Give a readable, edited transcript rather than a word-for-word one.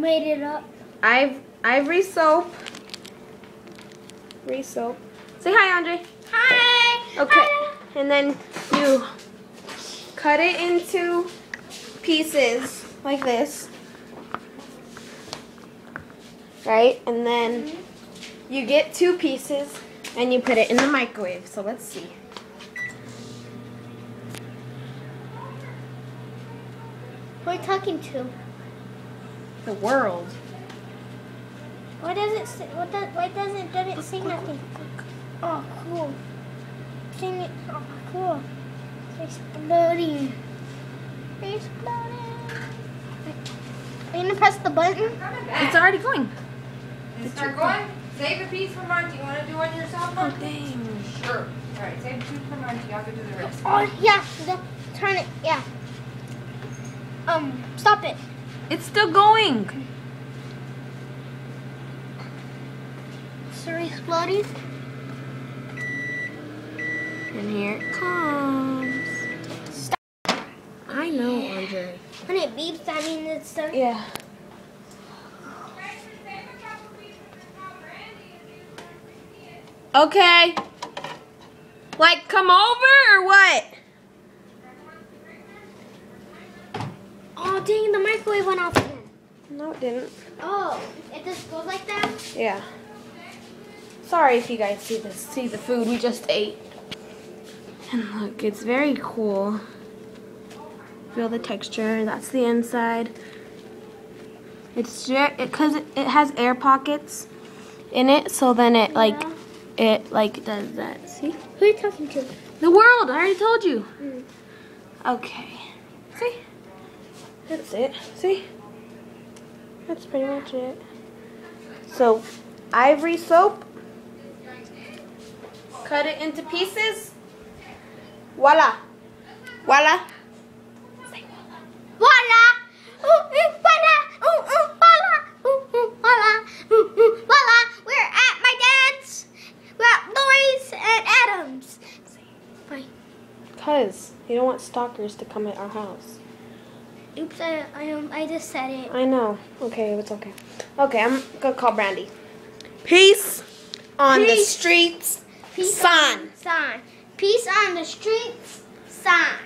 made it up. Ivory soap. Say hi, Andre. Hi. Okay. Hi. And then you cut it into pieces like this. Right? And then you get 2 pieces and you put it in the microwave. So let's see. Who are you talking to? The world. Why doesn't it say nothing? Oh, cool. Sing it. Oh, cool. It's exploding. It's exploding. Are you gonna press the button? It's already going. Start going. Save a piece for Monty. You want to do one yourself, Oh, Monty? dang. Sure. All right, save 2 for Monty. I'll go do the rest. Oh, yeah. Turn it. Yeah. Stop it. It's still going. It's exploding. And here it comes. Stop. I know, Andre. When it beeps, that means it's done. Yeah. Okay. Like, come over or what? Oh, dang, the microwave went off again. No, it didn't. Oh, it just goes like that? Yeah. Sorry if you guys see the food we just ate. And look, it's very cool. Feel the texture. That's the inside. It's because it has air pockets in it, so then it does that. See? Who are you talking to? The world. I already told you. Mm. Okay. See? That's it. See? That's pretty much it. So, Ivory soap. Cut it into pieces. Voila. Voila. Say voila. Voila! Voila! Voila! Voila! We're at my dad's. We're at Lori's and Adam's. Bye. Because you don't want stalkers to come at our house. Oops, I just said it. I know. Okay, it's okay. Okay, I'm going to call Brandy. Peace on the streets. Peace Sign. on the streets. Sign.